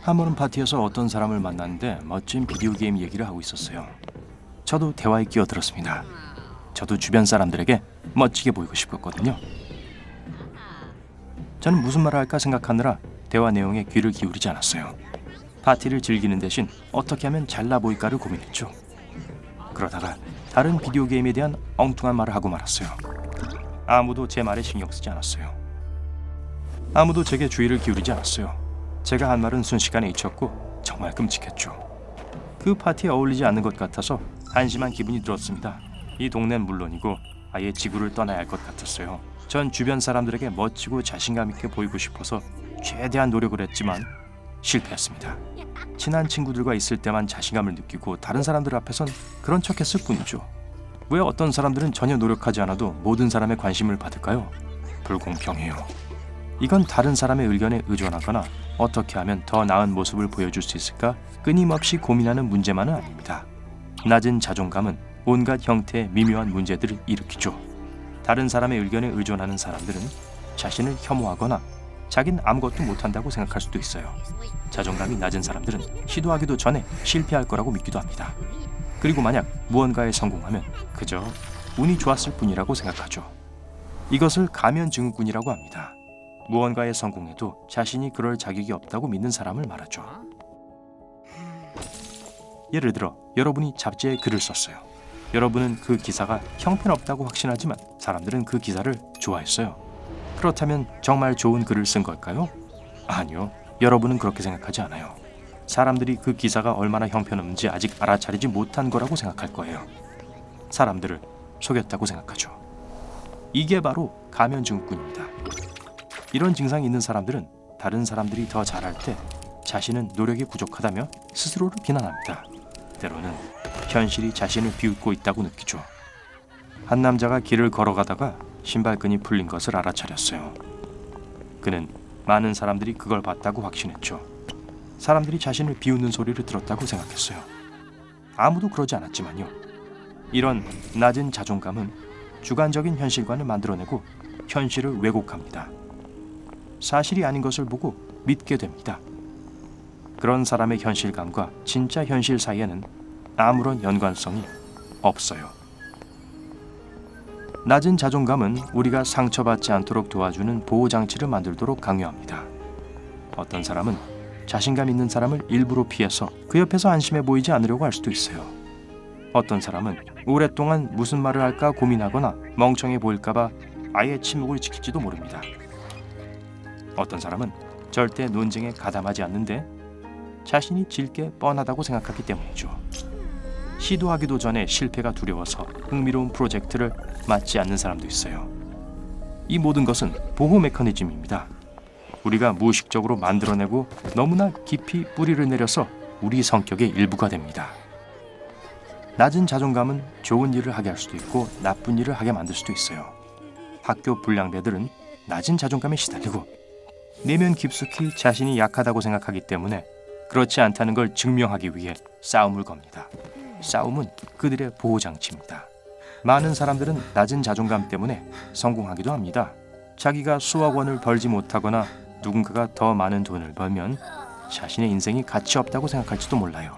한 번은 파티에서 어떤 사람을 만났는데 멋진 비디오 게임 얘기를 하고 있었어요. 저도 대화에 끼어들었습니다. 저도 주변 사람들에게 멋지게 보이고 싶었거든요. 저는 무슨 말을 할까 생각하느라 대화 내용에 귀를 기울이지 않았어요. 파티를 즐기는 대신 어떻게 하면 잘나 보일까를 고민했죠. 그러다가 다른 비디오 게임에 대한 엉뚱한 말을 하고 말았어요. 아무도 제 말에 신경 쓰지 않았어요. 아무도 제게 주의를 기울이지 않았어요. 제가 한 말은 순식간에 잊혔고 정말 끔찍했죠. 그 파티에 어울리지 않는 것 같아서 한심한 기분이 들었습니다. 이 동네는 물론이고 아예 지구를 떠나야 할 것 같았어요. 전 주변 사람들에게 멋지고 자신감 있게 보이고 싶어서 최대한 노력을 했지만 실패했습니다. 친한 친구들과 있을 때만 자신감을 느끼고 다른 사람들 앞에선 그런 척했을 뿐이죠. 왜 어떤 사람들은 전혀 노력하지 않아도 모든 사람의 관심을 받을까요? 불공평해요. 이건 다른 사람의 의견에 의존하거나 어떻게 하면 더 나은 모습을 보여줄 수 있을까 끊임없이 고민하는 문제만은 아닙니다. 낮은 자존감은 온갖 형태의 미묘한 문제들을 일으키죠. 다른 사람의 의견에 의존하는 사람들은 자신을 혐오하거나 자긴 아무것도 못한다고 생각할 수도 있어요. 자존감이 낮은 사람들은 시도하기도 전에 실패할 거라고 믿기도 합니다. 그리고 만약 무언가에 성공하면 그저 운이 좋았을 뿐이라고 생각하죠. 이것을 가면증후군이라고 합니다. 무언가에 성공해도 자신이 그럴 자격이 없다고 믿는 사람을 말하죠. 예를 들어 여러분이 잡지에 글을 썼어요. 여러분은 그 기사가 형편없다고 확신하지만 사람들은 그 기사를 좋아했어요. 그렇다면 정말 좋은 글을 쓴 걸까요? 아니요. 여러분은 그렇게 생각하지 않아요. 사람들이 그 기사가 얼마나 형편없는지 아직 알아차리지 못한 거라고 생각할 거예요. 사람들을 속였다고 생각하죠. 이게 바로 가면증후군입니다. 이런 증상이 있는 사람들은 다른 사람들이 더 잘할 때 자신은 노력이 부족하다며 스스로를 비난합니다. 때로는 현실이 자신을 비웃고 있다고 느끼죠. 한 남자가 길을 걸어가다가 신발끈이 풀린 것을 알아차렸어요. 그는 많은 사람들이 그걸 봤다고 확신했죠. 사람들이 자신을 비웃는 소리를 들었다고 생각했어요. 아무도 그러지 않았지만요. 이런 낮은 자존감은 주관적인 현실관을 만들어내고 현실을 왜곡합니다. 사실이 아닌 것을 보고 믿게 됩니다. 그런 사람의 현실감과 진짜 현실 사이에는 아무런 연관성이 없어요. 낮은 자존감은 우리가 상처받지 않도록 도와주는 보호장치를 만들도록 강요합니다. 어떤 사람은 자신감 있는 사람을 일부러 피해서 그 옆에서 안심해 보이지 않으려고 할 수도 있어요. 어떤 사람은 오랫동안 무슨 말을 할까 고민하거나 멍청해 보일까봐 아예 침묵을 지킬지도 모릅니다. 어떤 사람은 절대 논쟁에 가담하지 않는데 자신이 질 게 뻔하다고 생각하기 때문이죠. 시도하기도 전에 실패가 두려워서 흥미로운 프로젝트를 맡지 않는 사람도 있어요. 이 모든 것은 보호 메커니즘입니다. 우리가 무의식적으로 만들어내고 너무나 깊이 뿌리를 내려서 우리 성격의 일부가 됩니다. 낮은 자존감은 좋은 일을 하게 할 수도 있고 나쁜 일을 하게 만들 수도 있어요. 학교 불량배들은 낮은 자존감에 시달리고 내면 깊숙이 자신이 약하다고 생각하기 때문에 그렇지 않다는 걸 증명하기 위해 싸움을 겁니다. 싸움은 그들의 보호장치입니다. 많은 사람들은 낮은 자존감 때문에 성공하기도 합니다. 자기가 수억 원을 벌지 못하거나 누군가가 더 많은 돈을 벌면 자신의 인생이 가치 없다고 생각할지도 몰라요.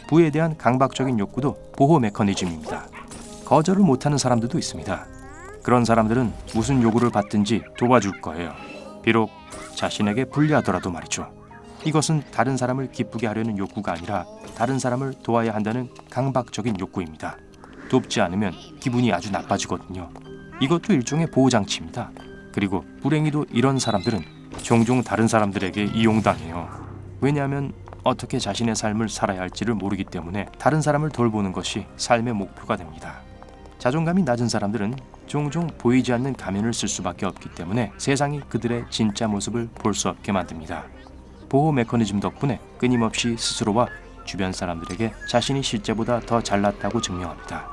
부에 대한 강박적인 욕구도 보호 메커니즘입니다. 거절을 못하는 사람들도 있습니다. 그런 사람들은 무슨 요구를 받든지 도와줄 거예요. 비록 자신에게 불리하더라도 말이죠. 이것은 다른 사람을 기쁘게 하려는 욕구가 아니라 다른 사람을 도와야 한다는 강박적인 욕구입니다. 돕지 않으면 기분이 아주 나빠지거든요. 이것도 일종의 보호장치입니다. 그리고 불행히도 이런 사람들은 종종 다른 사람들에게 이용당해요. 왜냐하면 어떻게 자신의 삶을 살아야 할지를 모르기 때문에 다른 사람을 돌보는 것이 삶의 목표가 됩니다. 자존감이 낮은 사람들은 종종 보이지 않는 가면을 쓸 수밖에 없기 때문에 세상이 그들의 진짜 모습을 볼 수 없게 만듭니다. 보호 메커니즘 덕분에 끊임없이 스스로와 주변 사람들에게 자신이 실제보다 더 잘났다고 증명합니다.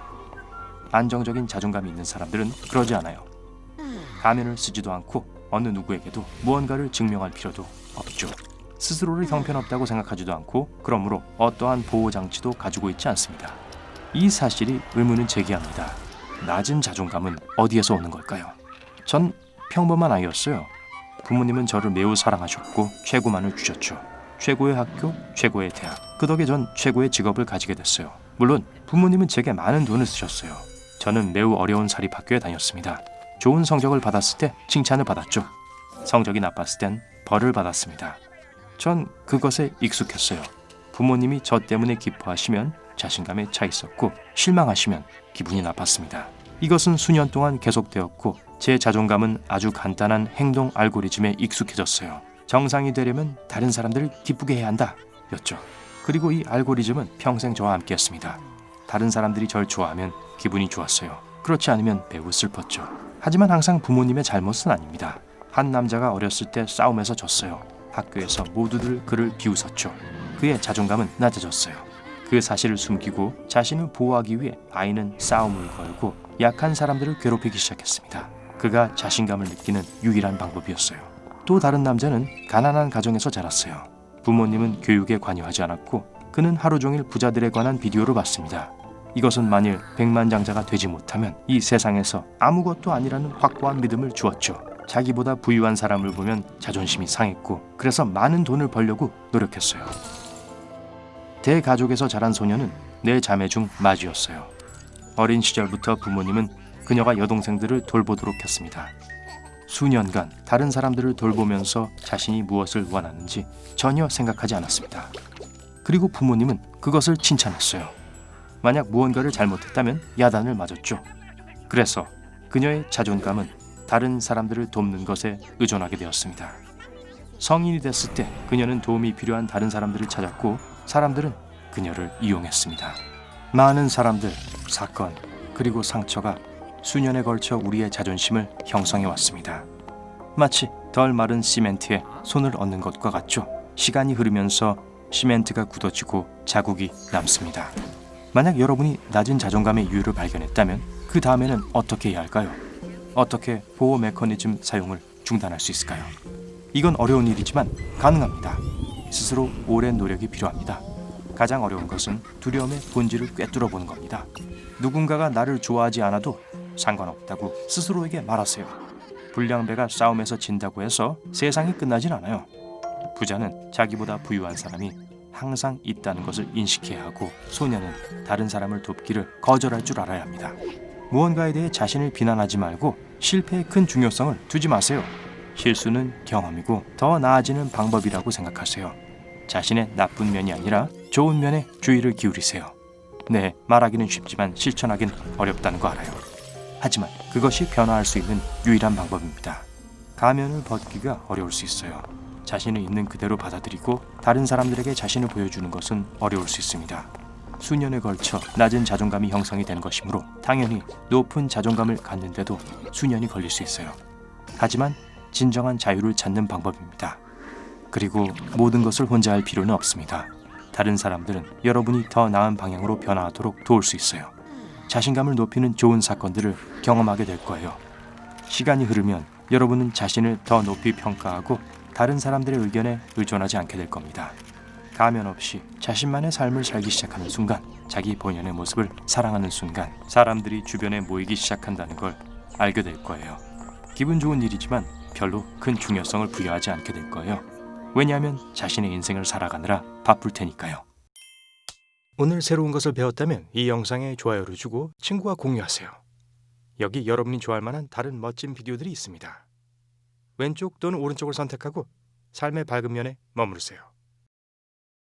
안정적인 자존감이 있는 사람들은 그러지 않아요. 가면을 쓰지도 않고 어느 누구에게도 무언가를 증명할 필요도 없죠. 스스로를 형편없다고 생각하지도 않고 그러므로 어떠한 보호장치도 가지고 있지 않습니다. 이 사실이 의문을 제기합니다. 낮은 자존감은 어디에서 오는 걸까요? 전 평범한 아이였어요. 부모님은 저를 매우 사랑하셨고 최고만을 주셨죠. 최고의 학교, 최고의 대학. 그 덕에 전 최고의 직업을 가지게 됐어요. 물론 부모님은 제게 많은 돈을 쓰셨어요. 저는 매우 어려운 사립학교에 다녔습니다. 좋은 성적을 받았을 때 칭찬을 받았죠. 성적이 나빴을 땐 벌을 받았습니다. 전 그것에 익숙했어요. 부모님이 저 때문에 기뻐하시면 자신감에 차 있었고 실망하시면 기분이 나빴습니다. 이것은 수년 동안 계속되었고 제 자존감은 아주 간단한 행동 알고리즘에 익숙해졌어요. 정상이 되려면 다른 사람들을 기쁘게 해야 한다 였죠. 그리고 이 알고리즘은 평생 저와 함께했습니다. 다른 사람들이 절 좋아하면 기분이 좋았어요. 그렇지 않으면 매우 슬펐죠. 하지만 항상 부모님의 잘못은 아닙니다. 한 남자가 어렸을 때 싸움에서 졌어요. 학교에서 모두들 그를 비웃었죠. 그의 자존감은 낮아졌어요. 그 사실을 숨기고 자신을 보호하기 위해 아이는 싸움을 걸고 약한 사람들을 괴롭히기 시작했습니다. 그가 자신감을 느끼는 유일한 방법이었어요. 또 다른 남자는 가난한 가정에서 자랐어요. 부모님은 교육에 관여하지 않았고 그는 하루 종일 부자들에 관한 비디오를 봤습니다. 이것은 만일 백만장자가 되지 못하면 이 세상에서 아무것도 아니라는 확고한 믿음을 주었죠. 자기보다 부유한 사람을 보면 자존심이 상했고 그래서 많은 돈을 벌려고 노력했어요. 대가족에서 자란 소녀는 네 자매 중 마지였어요. 어린 시절부터 부모님은 그녀가 여동생들을 돌보도록 했습니다. 수년간 다른 사람들을 돌보면서 자신이 무엇을 원하는지 전혀 생각하지 않았습니다. 그리고 부모님은 그것을 칭찬했어요. 만약 무언가를 잘못했다면 야단을 맞았죠. 그래서 그녀의 자존감은 다른 사람들을 돕는 것에 의존하게 되었습니다. 성인이 됐을 때 그녀는 도움이 필요한 다른 사람들을 찾았고 사람들은 그녀를 이용했습니다. 많은 사람들, 사건, 그리고 상처가 수년에 걸쳐 우리의 자존심을 형성해 왔습니다. 마치 덜 마른 시멘트에 손을 얹는 것과 같죠. 시간이 흐르면서 시멘트가 굳어지고 자국이 남습니다. 만약 여러분이 낮은 자존감의 이유를 발견했다면 그 다음에는 어떻게 해야 할까요? 어떻게 보호 메커니즘 사용을 중단할 수 있을까요? 이건 어려운 일이지만 가능합니다. 스스로 오랜 노력이 필요합니다. 가장 어려운 것은 두려움의 본질을 꿰뚫어 보는 겁니다. 누군가가 나를 좋아하지 않아도 상관없다고 스스로에게 말하세요. 불량배가 싸움에서 진다고 해서 세상이 끝나진 않아요. 부자는 자기보다 부유한 사람이 항상 있다는 것을 인식해야 하고 소녀는 다른 사람을 돕기를 거절할 줄 알아야 합니다. 무언가에 대해 자신을 비난하지 말고 실패의 큰 중요성을 두지 마세요. 실수는 경험이고 더 나아지는 방법이라고 생각하세요. 자신의 나쁜 면이 아니라 좋은 면에 주의를 기울이세요. 네, 말하기는 쉽지만 실천하긴 어렵다는 거 알아요. 하지만 그것이 변화할 수 있는 유일한 방법입니다. 가면을 벗기가 어려울 수 있어요. 자신을 있는 그대로 받아들이고 다른 사람들에게 자신을 보여주는 것은 어려울 수 있습니다. 수년에 걸쳐 낮은 자존감이 형성이 되는 것이므로 당연히 높은 자존감을 갖는데도 수년이 걸릴 수 있어요. 하지만 진정한 자유를 찾는 방법입니다. 그리고 모든 것을 혼자 할 필요는 없습니다. 다른 사람들은 여러분이 더 나은 방향으로 변화하도록 도울 수 있어요. 자신감을 높이는 좋은 사건들을 경험하게 될 거예요. 시간이 흐르면 여러분은 자신을 더 높이 평가하고 다른 사람들의 의견에 의존하지 않게 될 겁니다. 가면 없이 자신만의 삶을 살기 시작하는 순간, 자기 본연의 모습을 사랑하는 순간 사람들이 주변에 모이기 시작한다는 걸 알게 될 거예요. 기분 좋은 일이지만 별로 큰 중요성을 부여하지 않게 될 거예요. 왜냐하면 자신의 인생을 살아가느라 바쁠 테니까요. 오늘 새로운 것을 배웠다면 이 영상에 좋아요를 주고 친구와 공유하세요. 여기 여러분이 좋아할 만한 다른 멋진 비디오들이 있습니다. 왼쪽 또는 오른쪽을 선택하고 삶의 밝은 면에 머무르세요.